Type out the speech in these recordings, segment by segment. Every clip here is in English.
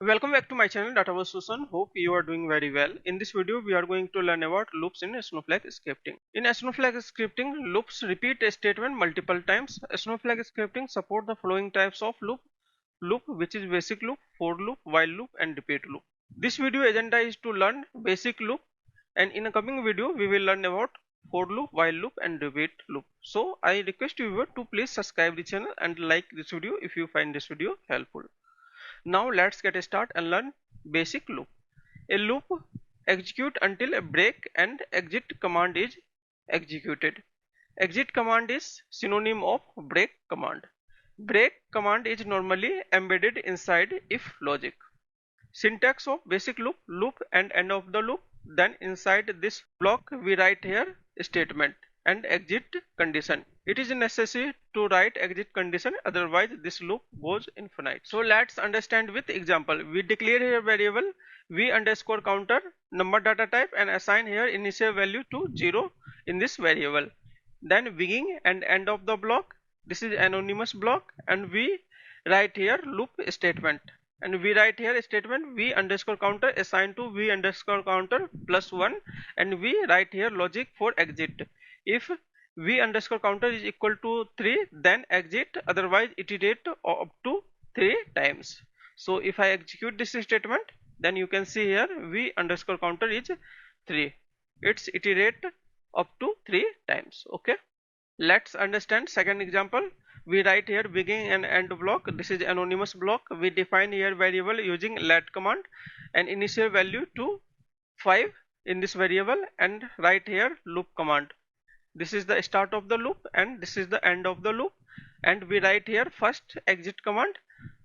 Welcome back to my channel Database Susan. Hope you are doing very well. In this video we are going to learn about loops in Snowflake scripting. In Snowflake scripting, loops repeat a statement multiple times. Snowflake scripting support the following types of loop which is basic loop, for loop, while loop and repeat loop. This video agenda is to learn basic loop, and in a coming video we will learn about for loop, while loop and repeat loop. So I request you to please subscribe the channel and like this video if you find this video helpful. Now let's get started and learn basic loop. A loop execute until a break and exit command is executed. Exit command is synonym of break command. Break command is normally embedded inside if logic. Syntax of basic loop, loop and end of the loop. Then inside this block we write here statement and exit condition. It is necessary to write exit condition, otherwise this loop goes infinite. So let's understand with example. We declare here variable v underscore counter number data type and assign here initial value to 0 in this variable. Then beginning and end of the block, this is anonymous block, and we write here loop statement, and we write here statement v underscore counter assigned to v underscore counter plus 1, and we write here logic for exit. If v underscore counter is equal to 3, then exit, otherwise iterate up to 3 times. So if I execute this statement, then you can see here v underscore counter is 3. It's iterate up to 3 times. Okay, let's understand second example. We write here beginning and end block. This is anonymous block. We define here variable using let command and initial value to 5 in this variable, and write here loop command. This is the start of the loop and this is the end of the loop, and we write here first exit command,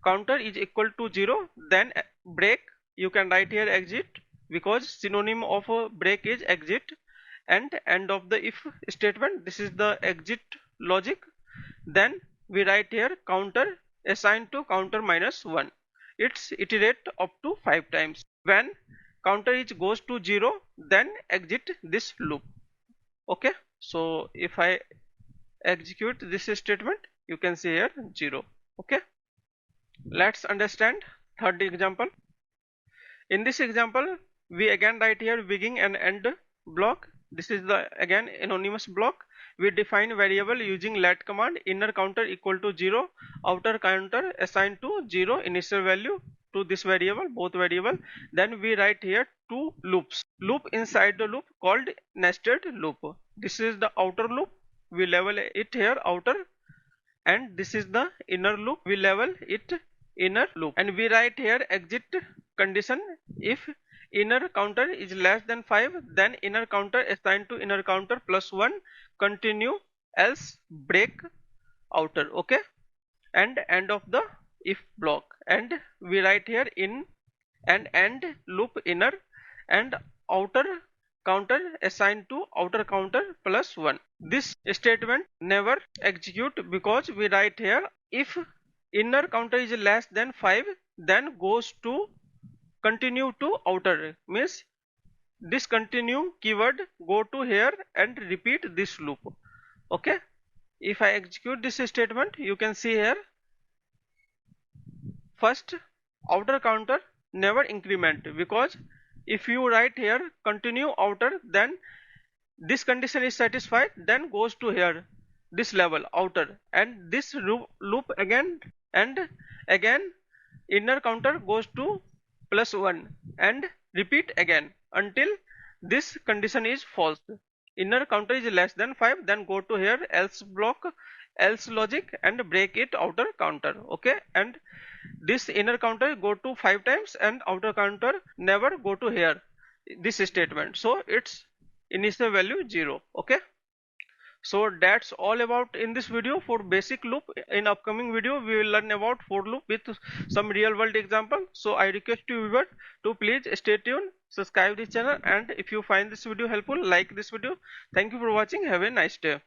counter is equal to 0, then break. You can write here exit because synonym of break is exit, and end of the if statement. This is the exit logic. Then we write here counter assigned to counter minus 1. It's iterate up to 5 times. When counter is goes to 0, then exit this loop. Okay, so if I execute this statement, you can see here 0. Okay, let's understand third example. In this example we again write here beginning and end block. This is the again anonymous block. We define variable using let command, inner counter equal to 0, outer counter assigned to 0 initial value to this variable, both variable. Then we write here two loops, loop inside the loop called nested loop. This is the outer loop, we label it here outer, and this is the inner loop, we label it inner loop. And we write here exit condition. If inner counter is less than 5, then inner counter assigned to inner counter plus 1, continue, else break outer. Okay, and end of the if block, and we write here in and end loop inner and outer counter assigned to outer counter plus 1. This statement never execute because we write here if inner counter is less than 5, then goes to continue to outer, means this continue keyword go to here and repeat this loop. Okay, if I execute this statement, you can see here first outer counter never increment, because if you write here continue outer, then this condition is satisfied, then goes to here this level outer, and this loop again, and again inner counter goes to plus 1 and repeat again until this condition is false. Inner counter is less than 5, then go to here else block, else logic, and break it outer counter. Okay, and this inner counter go to 5 times and outer counter never go to here this statement, so it's initial value 0. Okay, so that's all about in this video for basic loop. In upcoming video we will learn about for loop with some real world example. So I request you viewer to please stay tuned, subscribe this channel, and if you find this video helpful, like this video. Thank you for watching. Have a nice day.